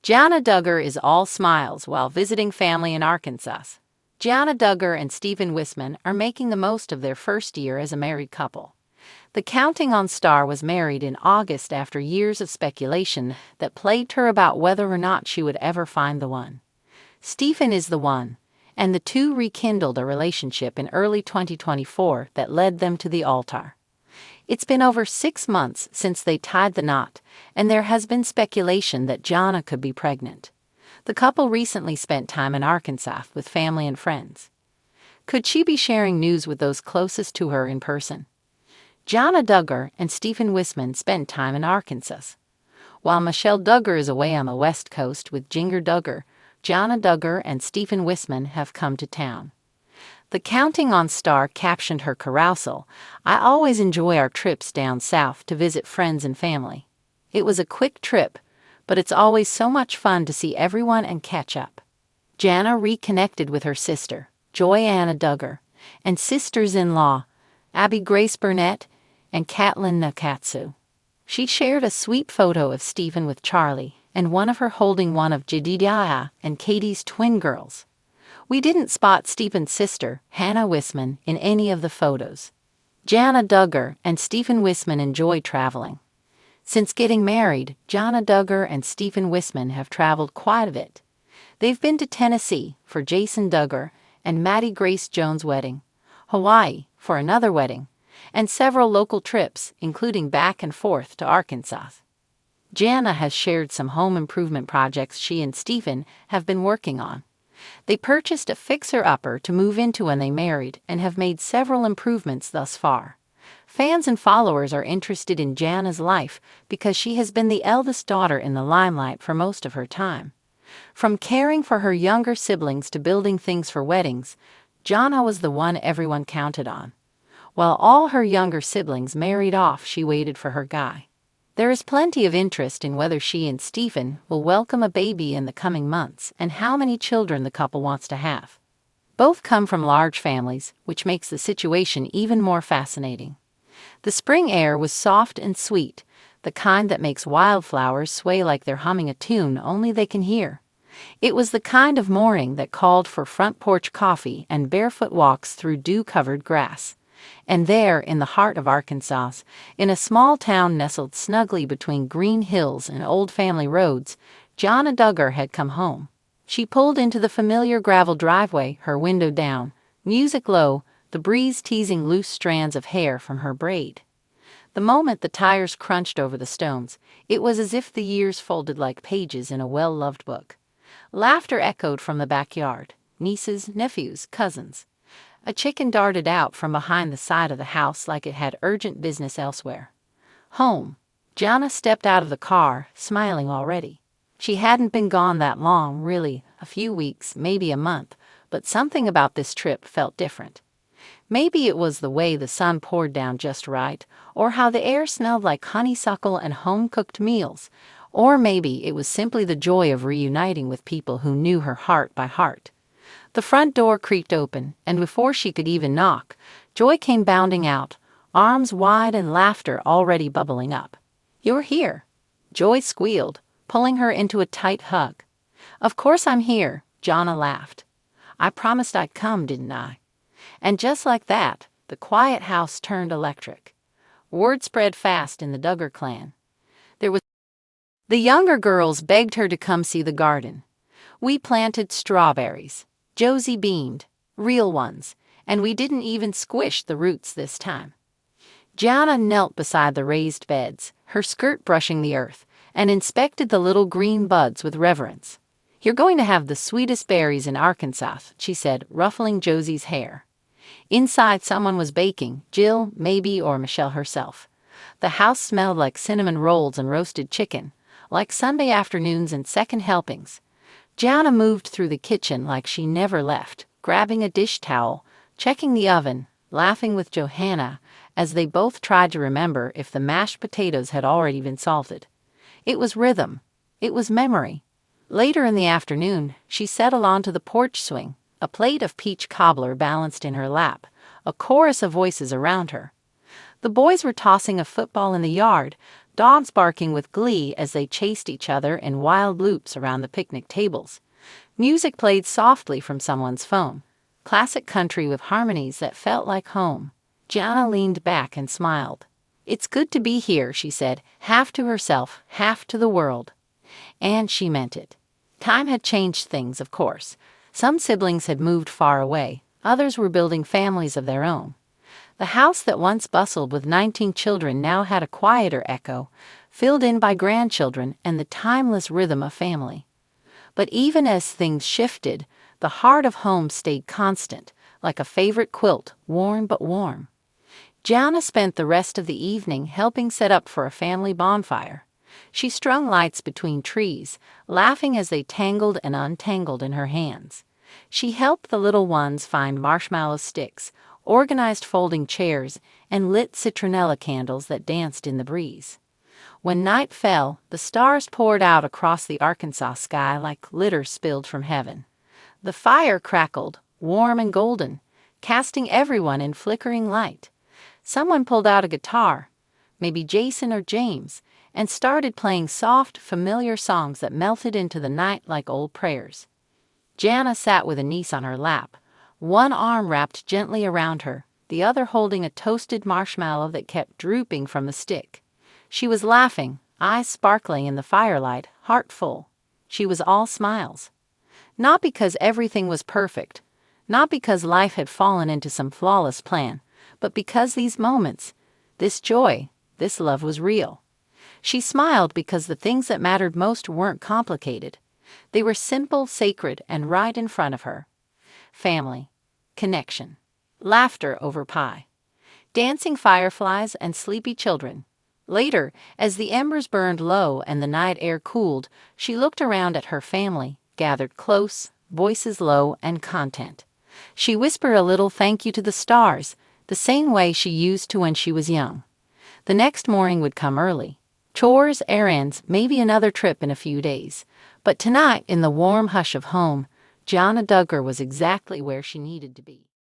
Jana Duggar is all smiles while visiting family in Arkansas. Jana Duggar and Stephen Wisman are making the most of their first year as a married couple. The Counting on star was married in August after years of speculation that plagued her about whether or not she would ever find the one. Stephen is the one, and the two rekindled a relationship in early 2024 that led them to the altar. It's been over 6 months since they tied the knot, and there has been speculation that Jana could be pregnant. The couple recently spent time in Arkansas with family and friends. Could she be sharing news with those closest to her in person? Jana Duggar and Stephen Wisman spend time in Arkansas. While Michelle Duggar is away on the West Coast with Jinger Duggar, Jana Duggar and Stephen Wisman have come to town. The Counting on star captioned her carousal, "I always enjoy our trips down south to visit friends and family. It was a quick trip, but it's always so much fun to see everyone and catch up." Jana reconnected with her sister, Joanna Duggar, and sisters-in-law, Abby Grace Burnett and Caitlin Nakatsu. She shared a sweet photo of Stephen with Charlie, and one of her holding one of Jedidiah and Katie's twin girls. We didn't spot Stephen's sister, Hannah Wisman, in any of the photos. Jana Duggar and Stephen Wisman enjoy traveling. Since getting married, Jana Duggar and Stephen Wisman have traveled quite a bit. They've been to Tennessee for Jason Duggar and Maddie Grace Jones' wedding, Hawaii for another wedding, and several local trips, including back and forth to Arkansas. Jana has shared some home improvement projects she and Stephen have been working on. They purchased a fixer-upper to move into when they married and have made several improvements thus far. Fans and followers are interested in Jana's life because she has been the eldest daughter in the limelight for most of her time. From caring for her younger siblings to building things for weddings, Jana was the one everyone counted on. While all her younger siblings married off, she waited for her guy. There is plenty of interest in whether she and Stephen will welcome a baby in the coming months and how many children the couple wants to have. Both come from large families, which makes the situation even more fascinating. The spring air was soft and sweet, the kind that makes wildflowers sway like they're humming a tune only they can hear. It was the kind of morning that called for front porch coffee and barefoot walks through dew-covered grass. And there, in the heart of Arkansas, in a small town nestled snugly between green hills and old family roads, Jana Duggar had come home. She pulled into the familiar gravel driveway, her window down, music low, the breeze teasing loose strands of hair from her braid. The moment the tires crunched over the stones, it was as if the years folded like pages in a well-loved book. Laughter echoed from the backyard, nieces, nephews, cousins. A chicken darted out from behind the side of the house like it had urgent business elsewhere. Home. Jana stepped out of the car, smiling already. She hadn't been gone that long, really, a few weeks, maybe a month, but something about this trip felt different. Maybe it was the way the sun poured down just right, or how the air smelled like honeysuckle and home-cooked meals, or maybe it was simply the joy of reuniting with people who knew her heart by heart. The front door creaked open, and before she could even knock, Joy came bounding out, arms wide and laughter already bubbling up. "You're here," Joy squealed, pulling her into a tight hug. "Of course I'm here," Jana laughed. "I promised I'd come, didn't I?" And just like that, the quiet house turned electric. Word spread fast in the Duggar clan. The younger girls begged her to come see the garden. "We planted strawberries," Josie beamed, "real ones, and we didn't even squish the roots this time." Jana knelt beside the raised beds, her skirt brushing the earth, and inspected the little green buds with reverence. "You're going to have the sweetest berries in Arkansas," she said, ruffling Josie's hair. Inside, someone was baking, Jill, maybe, or Michelle herself. The house smelled like cinnamon rolls and roasted chicken, like Sunday afternoons and second helpings. Jana moved through the kitchen like she never left, grabbing a dish towel, checking the oven, laughing with Johanna as they both tried to remember if the mashed potatoes had already been salted. It was rhythm. It was memory. Later in the afternoon, she settled onto the porch swing, a plate of peach cobbler balanced in her lap, a chorus of voices around her. The boys were tossing a football in the yard, dogs barking with glee as they chased each other in wild loops around the picnic tables. Music played softly from someone's phone, classic country with harmonies that felt like home. Jana leaned back and smiled. "It's good to be here," she said, half to herself, half to the world. And she meant it. Time had changed things, of course. Some siblings had moved far away, others were building families of their own. The house that once bustled with 19 children now had a quieter echo, filled in by grandchildren and the timeless rhythm of family. But even as things shifted, the heart of home stayed constant, like a favorite quilt, worn but warm. Jana spent the rest of the evening helping set up for a family bonfire. She strung lights between trees, laughing as they tangled and untangled in her hands. She helped the little ones find marshmallow sticks, organized folding chairs, and lit citronella candles that danced in the breeze. When night fell, the stars poured out across the Arkansas sky like glitter spilled from heaven. The fire crackled, warm and golden, casting everyone in flickering light. Someone pulled out a guitar, maybe Jason or James, and started playing soft, familiar songs that melted into the night like old prayers. Jana sat with a niece on her lap, one arm wrapped gently around her, the other holding a toasted marshmallow that kept drooping from the stick. She was laughing, eyes sparkling in the firelight, heart full. She was all smiles. Not because everything was perfect, not because life had fallen into some flawless plan, but because these moments, this joy, this love was real. She smiled because the things that mattered most weren't complicated. They were simple, sacred, and right in front of her. Family, connection, laughter over pie, dancing fireflies and sleepy children. Later, as the embers burned low and the night air cooled, she looked around at her family, gathered close, voices low and content. She whispered a little thank you to the stars, the same way she used to when she was young. The next morning would come early. Chores, errands, maybe another trip in a few days. But tonight, in the warm hush of home, Jana Duggar was exactly where she needed to be.